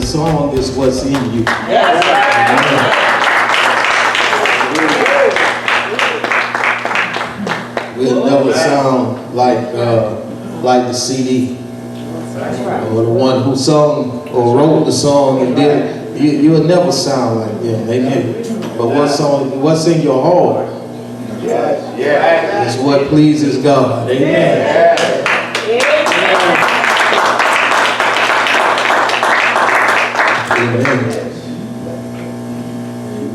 song is what's in you. We'll never sound like the CD or the one who sung or wrote the song and did it. You'll never sound like them. Amen. But what's in your heart is what pleases God. Amen. Amen.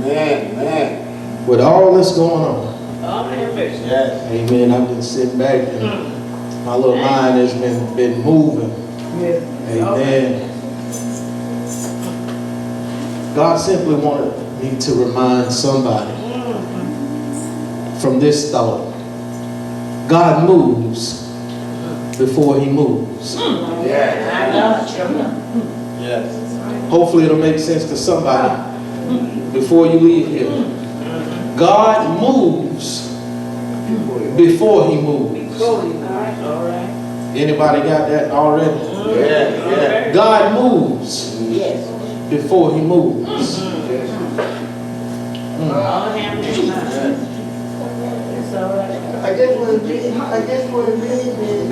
Amen. With all this going on, amen, I've been sitting back and my little mind has been moving. Amen. God simply wanted me to remind somebody from this thought. God moves before he moves. Yes. Hopefully it'll make sense to somebody before you leave here. God moves before he moves. Anybody got that already? Yeah. God moves before he moves. I guess what it means is,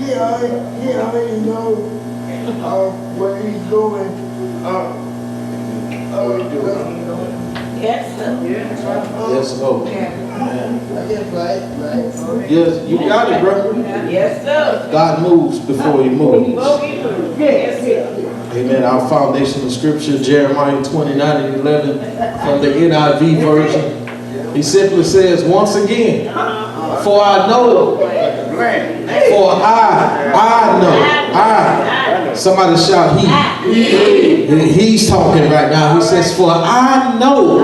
he already knows where he's going. Yes, Lord. I guess right. Yes, you got it, bro. Yes, sir. God moves before he moves. Yes, sir. Amen. Our foundational scripture, Jeremiah 29:11 from the NIV version. He simply says, once again, for I know, somebody shout he's talking right now. He says, for I know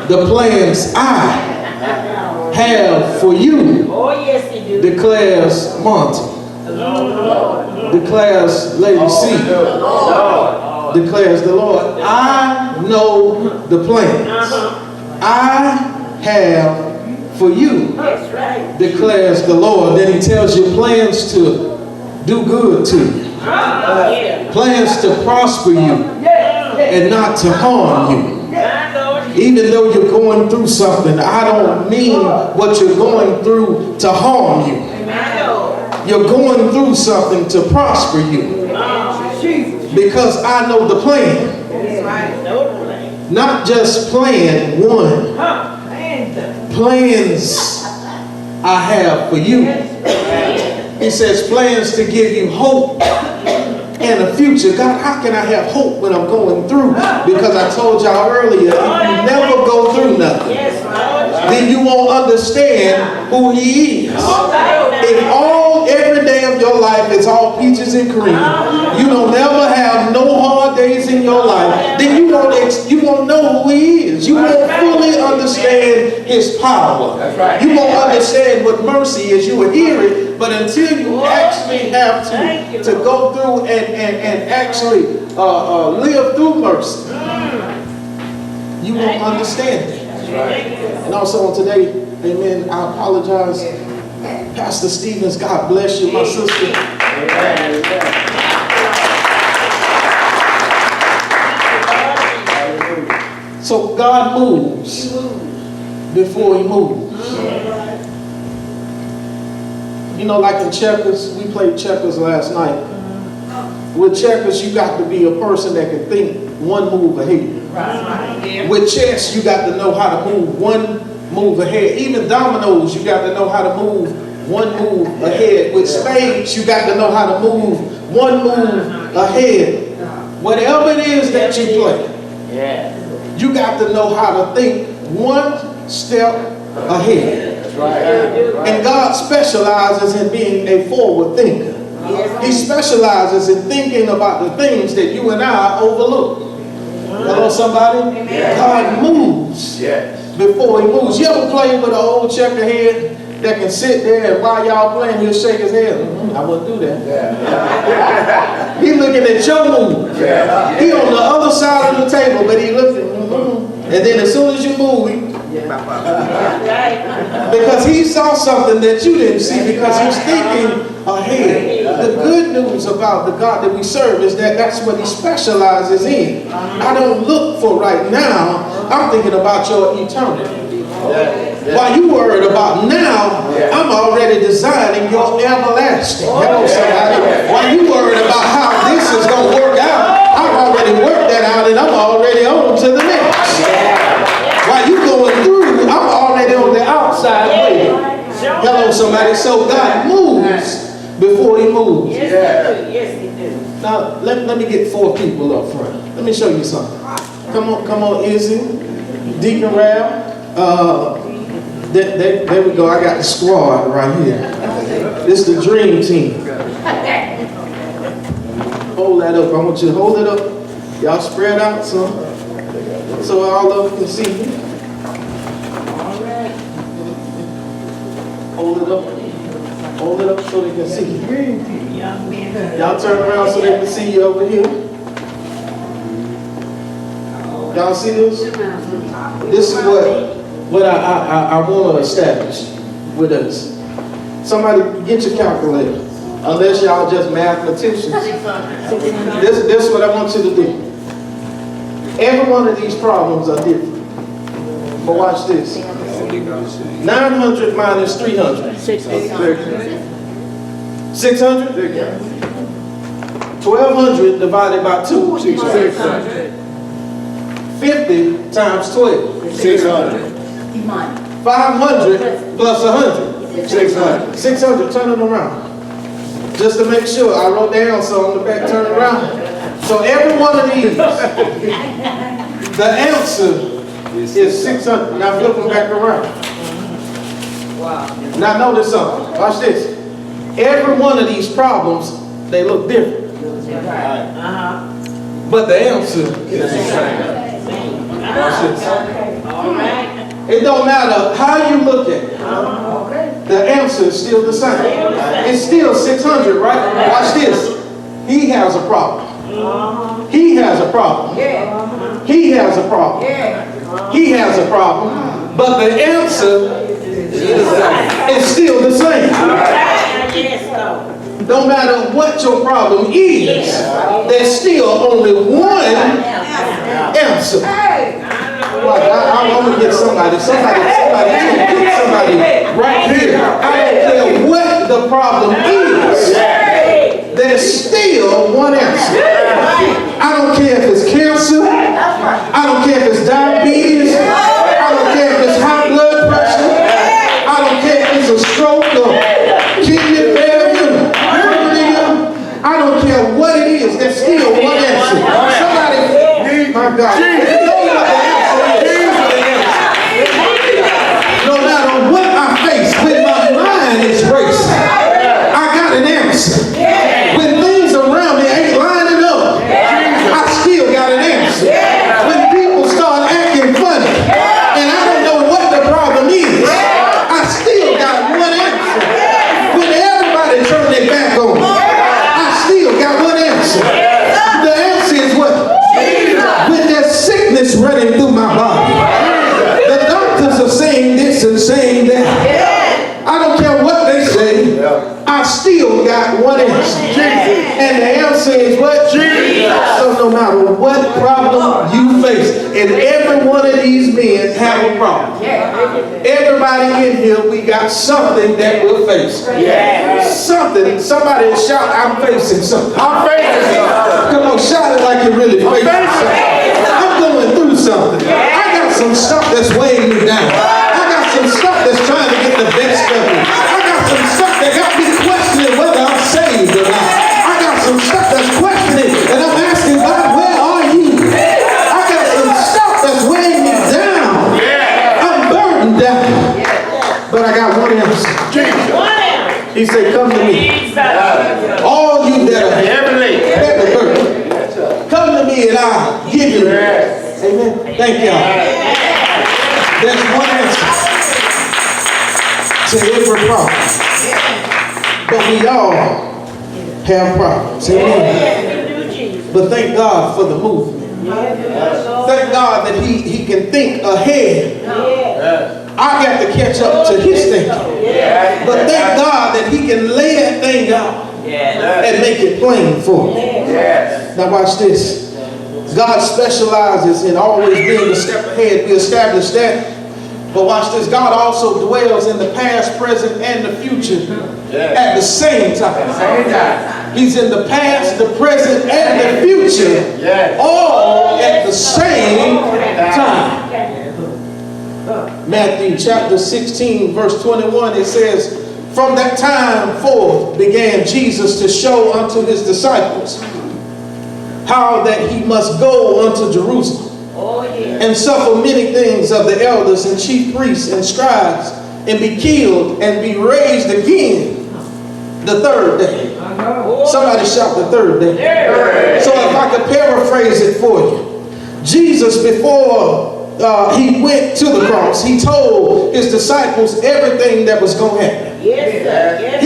the plans I have for you, declares Monty, declares Lady C, declares the Lord. I know the plans I have for you, declares the Lord. Then he tells you plans to do good to you, plans to prosper you and not to harm you. Even though you're going through something, I don't mean what you're going through to harm you. You're going through something to prosper you, because I know the plan. Not just plan one, plans I have for you. He says plans to give you hope and a future. God, how can I have hope when I'm going through? Because I told y'all earlier, if you never go through nothing, then you won't understand who he is. If every day of your life is all peaches and cream, you don't never have no hard days in your life, then you won't know who he is. You won't fully understand his power. You won't understand what mercy is. You will hear it, but until you actually have to go through and actually live through mercy, you won't understand it. And also on today, amen, I apologize, Pastor Stevens, God bless you, my sister. So God moves before he moves. You know, like in checkers, we played checkers last night. With checkers, you got to be a person that can think one move ahead. With chess, you got to know how to move one move ahead. Even dominoes, you got to know how to move one move ahead. With spades, you got to know how to move one move ahead. Whatever it is that you play, you got to know how to think one step ahead. And God specializes in being a forward thinker. He specializes in thinking about the things that you and I overlook. Hello, somebody? God moves before he moves. You ever play with an old checker head that can sit there and while y'all playing, he'll shake his head? I wouldn't do that. He looking at your move. He on the other side of the table, but he looking. And then as soon as you move, because he saw something that you didn't see, because he's thinking ahead. The good news about the God that we serve is that that's what he specializes in. I don't look for right now. I'm thinking about your eternity. While you worried about now, I'm already designing your everlasting. Hello, somebody. While you worried about how this is going to work out, I've already worked that out and I'm already on to the next. While you going through, I'm already on the outside waiting. Hello, somebody. So God moves before he moves. Yes, he do. Now, let me get 4 people up front. Let me show you something. Come on, Izzy, Deacon Ralph. There we go. I got the squad right here. This is the dream team. Hold that up. I want you to hold it up. Y'all spread out so all of them can see you. Hold it up. Hold it up so they can see you. Y'all turn around so they can see you over here. Y'all see this? This is what I want to establish with us. Somebody get your calculator. Unless y'all just mathematicians. This is what I want you to do. Every one of these problems are different. But watch this. 900 minus 300. 600? 1200 divided by 2. 600. 50 times 12. 600. 500 plus 100. 600. 600. Turn it around. Just to make sure, I wrote down so on the back, turn it around. So every one of these, the answer is 600. Now flip them back around. Wow. Now notice something. Watch this. Every one of these problems, they look different. But the answer is the same. Watch this. All right. It don't matter how you look at it. The answer is still the same. It's still 600, right? Watch this. He has a problem. He has a problem. He has a problem. He has a problem. But the answer is still the same. No matter what your problem is, there's still only one answer. Like, I want to get somebody right here. I don't care what the problem is. There's still one answer. I don't care if it's cancer. I don't care if it's diabetes. I don't care if it's high blood pressure. I don't care if it's a stroke or kidney failure. I don't care what it is. There's still one answer. Somebody, my God. No matter what I face, when my mind is racing, I got an answer. When things around me ain't lining up, I still got an answer. When people start acting funny, and I don't know what the problem is, I still got one answer. When everybody turn their back on me, I still got one answer. The answer is what? When there's sickness running through my body, the doctors are saying this and saying that. I don't care what they say, I still got one answer. And the answer is what? So no matter what problem you face, and every one of these men have a problem. Everybody in here, we got something that we're facing. Something. Somebody shout, I'm facing something. I'm facing something. Come on, shout it like you're really facing something. I'm going through something. I got some stuff that's weighing me down. I got some stuff that's trying to get the best of me. I got some stuff that got me questioning whether I'm saved or not. I got some stuff that's questioning, and I'm asking God, where are you? I got some stuff that's weighing me down. I'm burdened down. But I got one answer. He said, come to me. All you that are heavy burdened, come to me and I'll give you. Amen. Thank y'all. There's one answer to every problem. But we all have problems. Amen. But thank God for the movement. Thank God that he can think ahead. I I got to catch up to his thinking. But thank God that he can lay that thing out and make it plain for me. Now watch this. God specializes in always being a step ahead. We established that. But watch this. God also dwells in the past, present, and the future at the same time. He's in the past, the present, and the future all at the same time. Matthew chapter 16 verse 21, it says, from that time forth began Jesus to show unto his disciples how that he must go unto Jerusalem and suffer many things of the elders and chief priests and scribes, and be killed and be raised again the third day. Somebody shout the third day. So if I could paraphrase it for you, Jesus, before he went to the cross, he told his disciples everything that was going to happen. He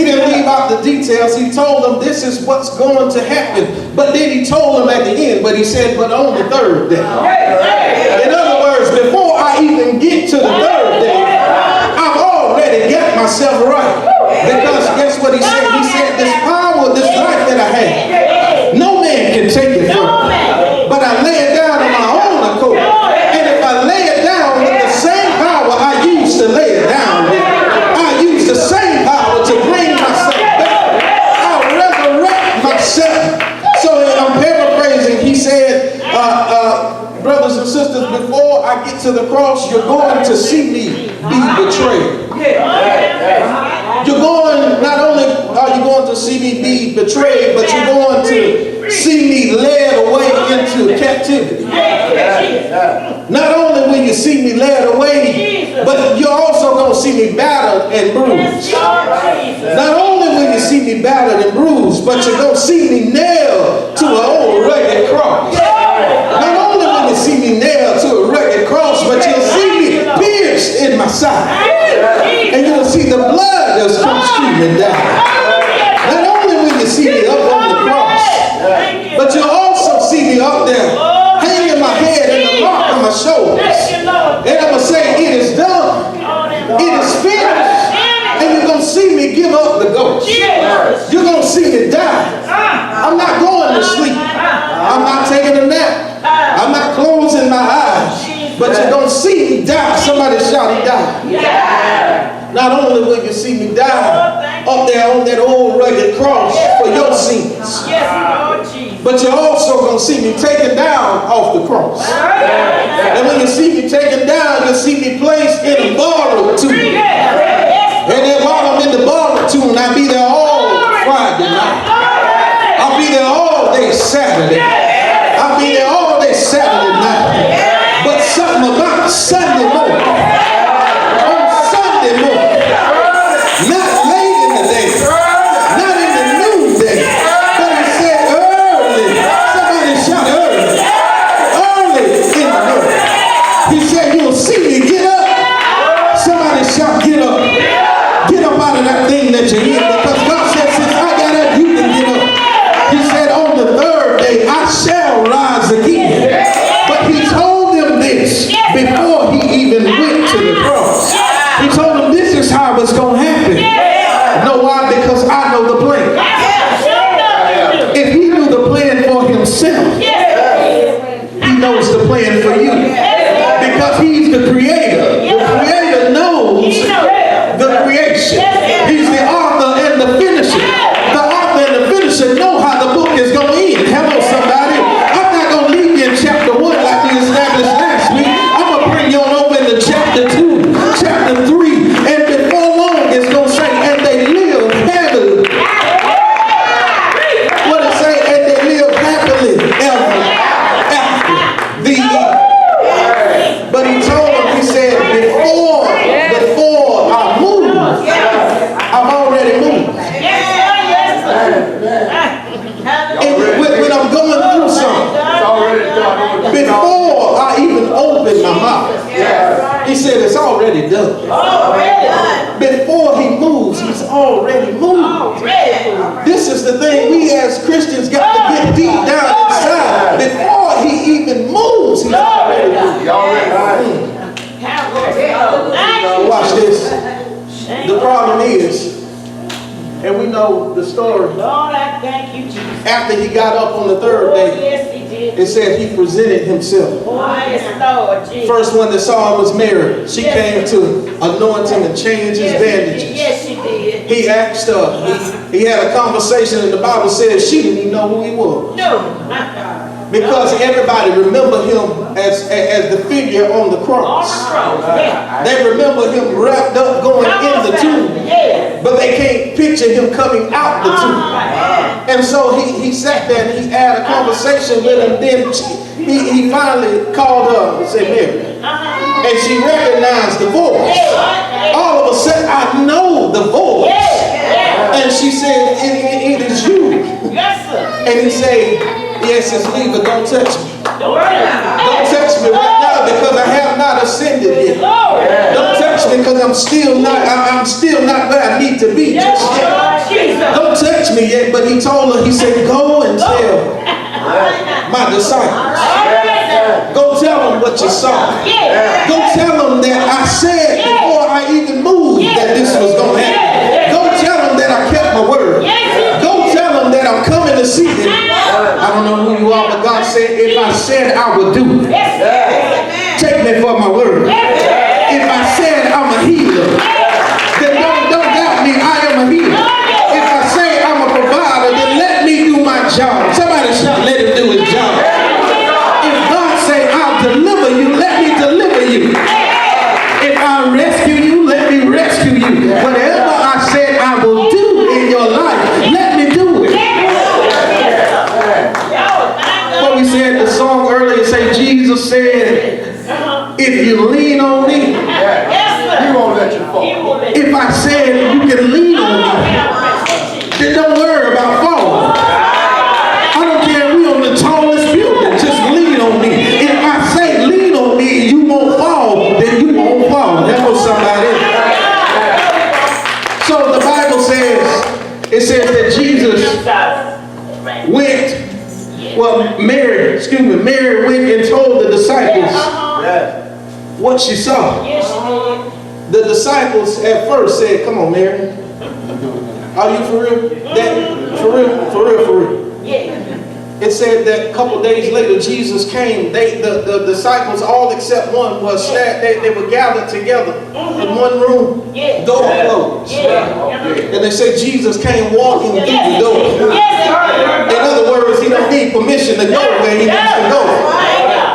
didn't leave out the details. He told them this is what's going to happen. But then he told them at the end, but he said, but on the third day. In other words, before I even get to the third day, I've already got myself right. Because guess what he said? He said, this power, this life that I have, no man can take it from me. But I lay it down on my own accord. And if I lay it down with the same power I used to lay it down with, I use the same power to bring myself back. I'll resurrect myself. So I'm paraphrasing. He said, brothers and sisters, before I get to the cross, you're going to see me be betrayed. You're going, not only are you going to see me be betrayed, but you're going to see me led away into captivity. Not only will you see me led away, but you're also going to see me battered and bruised. Not only will you see me battered and bruised, but you're going to see me nailed to an old rugged cross. Not only will you see me nailed to a rugged cross, but you'll see me pierced in my side. And you'll see the blood that's come streaming down. Not only will you see me up on the cross, but you'll also see me up there, hanging my head and the mark on my shoulders. And I'm going to say, it is done. It is finished. And you're going to see me give up the ghost. You're going to see me die. I'm not going to sleep. I'm not taking a nap. I'm not closing my eyes. But you're going to see me die. Somebody shout, he died. Not only will you see me die up there on that old rugged cross for your sins, but you're also going to see me taken down off the cross. And when you see me taken down, you'll see me placed in a borrowed tomb. And then while I'm in the borrowed tomb, I'll be there all Friday night. I'll be there all day Saturday. I'll be there all day Saturday night. But something about Sunday morning, on Sunday morning, not late in the day, not in the noonday, but he said early. Somebody shout early. Early in the morning. He said, you'll see me get up. Somebody shout, get up. Get up out of that thing that you're in, because God said, since I got up, you can get up. He said, on the third day, I shall rise again. But he told them this before he even went to the cross. He told them this is how it's going to happen. Know why? Because I know the plan. If he knew the plan for himself, he knows the plan for you. Because he's the creator. The creator knows the creation. He's the author and the finisher. The author and the finisher know how the book is going to end. Hello, somebody. I'm not going to leave you in chapter 1 like we established last week. I'm going to bring you on over into chapter 2, chapter 3, and before long it's going to say, and they live happily. What it say? And they live happily ever after. But he told them, he said, before I move, I've already moved. And when I'm going through something, before I even open my mouth, he said it's already done. Before he moves, he's already moved. This is the thing we as Christians got to get deep down inside. Before he even moves, he's already moved. know the story. Lord, I thank you, Jesus. After he got up on the third Oh, day, yes, he did. it said he presented himself. Oh, yes, Lord, Jesus. First one that saw him was Mary. She came to anoint him and change his bandages. Yes, she did. He asked her. He had a conversation, and the Bible says she didn't even know who he was. No, my God. Because everybody remember him as the figure on the On cross. the cross, yeah. They remember him wrapped up going in the tomb. Yes. But they can't picture him coming out the tomb. And so he sat there and he had a conversation with him. Then he finally called her and said, Mary. And she recognized the voice. All of a sudden, I know the voice. And she said, it is you. Yes, sir. And he said, yes, it's me, but don't touch me. Don't Touch me right now because I have not ascended yet. Don't touch me because I'm still not where I need to be just yet. Don't touch me yet. But he told her, he said, go and tell my disciples. Go tell them what you saw. Go tell them that I said before I even moved that this was going to happen. Go tell them that I kept my word. Go tell them that I'm coming to see them. I don't know who you are, but God said, if I said I would do it, take me for my word. If I said I'm a healer, then don't doubt me, I am a healer. If I say I'm a provider, then let me do my job. Somebody shout, let him do his job. If God say I'll deliver you, let me deliver you. If I rescue you, let me rescue you. Whatever I said I will do in your life, let me do it. What we said the song earlier, say Jesus said, if you lean on me, He won't let you fall. if I said you can lean on me, then don't worry about falling. I don't care if we on the tallest building, just lean on me. If I say lean on me and you won't fall, then you won't fall. Help somebody. So the Bible says, it says that Jesus went, Mary went and told the disciples what she saw. The disciples at first said, come on, Mary. Are you for real? For real. It said that a couple days later, Jesus came. The disciples, all except one, they were gathered together in one room, door closed. And they said Jesus came walking through the door. In other words, he don't need permission to go where he needs to go.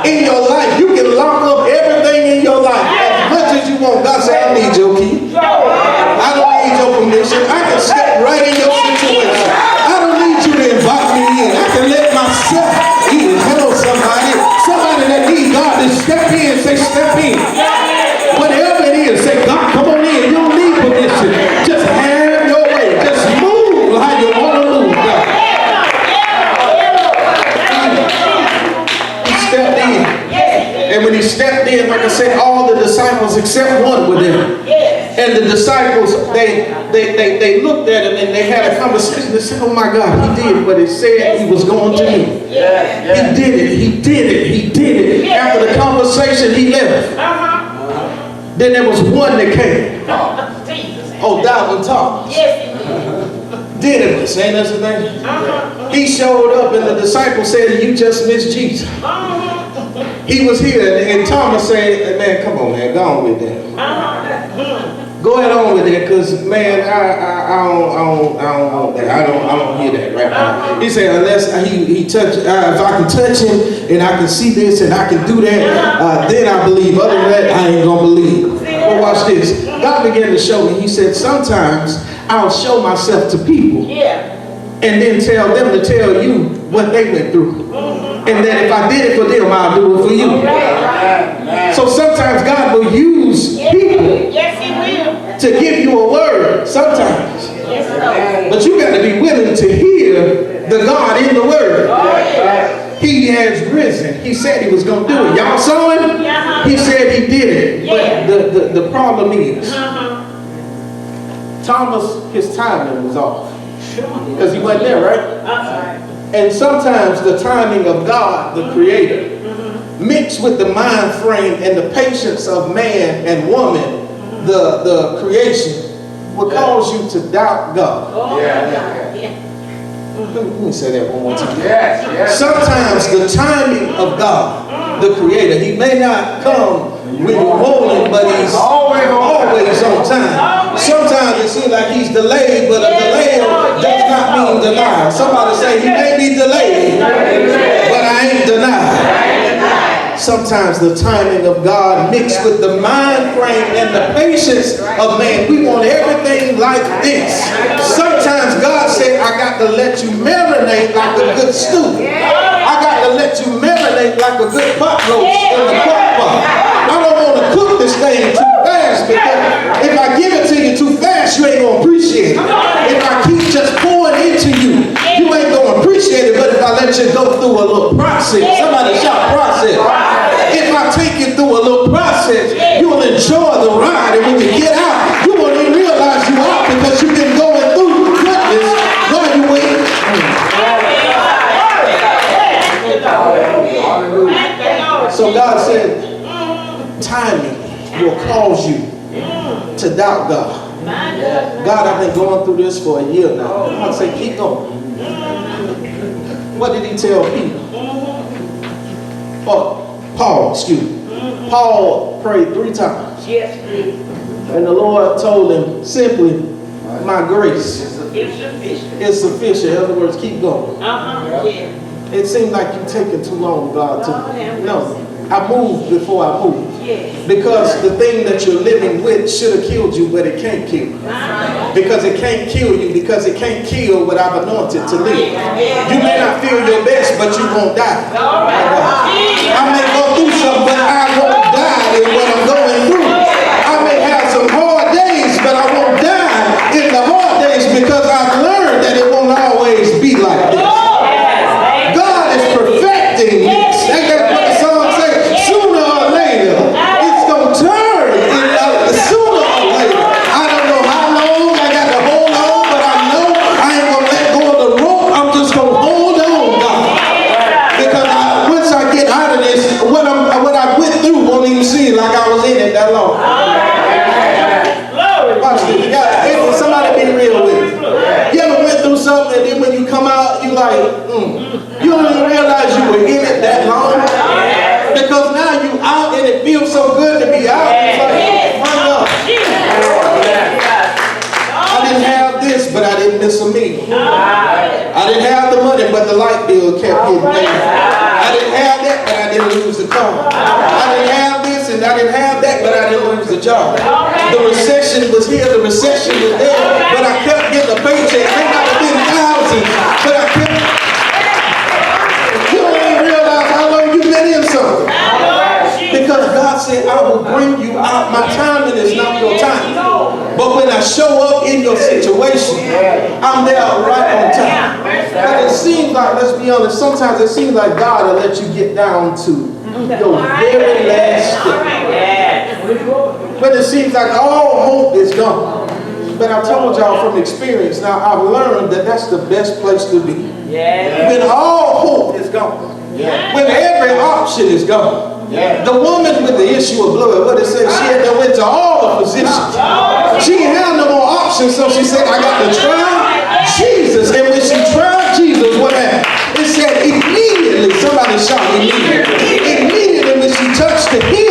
In your life, you can lock up everything in your life as much as you want. God said, I need your key. I don't need your permission. I can step right in your situation. I don't need you to invite me in. I can let myself in. Hello, somebody. Somebody that needs God to step in, say, step in. Whatever it is, say, God, come on in. You don't need permission. Just have your way. Just move how you want to move, God. He stepped in. And when he stepped in, like I said, all the disciples except one were there. And the disciples, they looked at him and they had a conversation. They said, oh my God, he did what he said he was going to do. He did it. After the conversation, he left. Then there was one that came. Oh, Dalvin Thomas. Didymus, ain't that his name? He showed up and the disciples said, you just missed Jesus. He was here and Thomas said, man, come on, man, go on with that. Go ahead on with that, because man, I don't want that. I don't hear that right now. He said, unless he touch, if I can touch him and I can see this and I can do that, then I believe. Other than that, I ain't gonna believe. But watch this. God began to show me. He said, sometimes I'll show myself to people, and then tell them to tell you what they went through. And that if I did it for them, I'll do it for you. So sometimes God will use people to give you a word sometimes. But you got to be willing to hear the God in the word. He has risen. He said he was going to do it. Y'all saw him? He said he did it. But the problem is, Thomas, his timing was off. Because he wasn't there, right? And sometimes the timing of God, the Creator, mixed with the mind frame and the patience of man and woman, the creation, will cause you to doubt God. Oh, Yeah. Let me say that one more time. Yes. Sometimes the timing of God, the Creator, He may not come when you're rolling, but He's always on time. Sometimes it seems like He's delayed, but a delay does not mean denied. Somebody say, He may be delayed, but I ain't denied. Sometimes the timing of God mixed with the mind frame and the patience of man. We want everything like this. Sometimes God said, I got to let you marinate like a good stew. I got to let you marinate like a good pot roast in the crock pot. I don't want to cook this thing too fast, because if I give it to you too fast, you ain't going to appreciate it. If I keep just pouring into you, you ain't going to appreciate it. But if I let you go through a little process, somebody shout process. If I take you through a little process, you'll enjoy the ride. And when you get out, you won't even realize you're out, because you've been going through goodness while you wait. So God said, timing will cause you to doubt God. God, I've been going through this for a year now. God said, keep going. What did He tell Peter? Paul, excuse me. Paul prayed 3 times. Yes, And the Lord told him simply, my grace it's sufficient. is sufficient. In other words, keep going. Yeah. It seemed like you're taking too long, God, to no. I moved before I moved. Yes. Because the thing that you're living with should have killed you, but it can't kill you. Because it can't kill you, because it can't kill what I've anointed to live. You may not feel your best, but you won't die. I may go through something, but I won't die in what I'm going through. I may have some hard days, but I won't die in the hard days, because I've learned that it won't always be like this. God is perfecting this. Ain't that what the song says? Sooner or later, it's going to turn. Sooner or later. I don't know how long I got to hold on, but I know I ain't going to let go of the rope. I'm just going to hold on, God. Because once I get out of this, what I went through won't even seem like I was in it that long. Watch this. Somebody be real with me. You ever went through something and then when you come out, you like, you don't even realize you were in it that long? Because now you out and it feels so good to be out. It's like, run up. I didn't have this, but I didn't miss a meal. I didn't have the money, but the light bill kept getting paid. I didn't have that, but I didn't lose the car. I didn't have this and I didn't have that, but I didn't lose the job. The recession was here, the recession was there, but I kept getting a paycheck. May not have been thousands, but I kept. You don't even realize how long you've been in something. Because God said, I will bring you out. My timing is not your time. But when I show up in your situation, I'm there right on time. But it seems like, let's be honest, sometimes it seems like God will let you get down to your very last step. But it seems like all hope is gone. But I told y'all from experience, now I've learned that that's the best place to be. When all hope is gone. When every option is gone. The woman with the issue of blood, what it said, she had to went to all the physicians. She didn't have no more options, so she said, I got to try Jesus. And when she tried Jesus, what happened? It said immediately, somebody shout immediately. Immediately when she touched the hem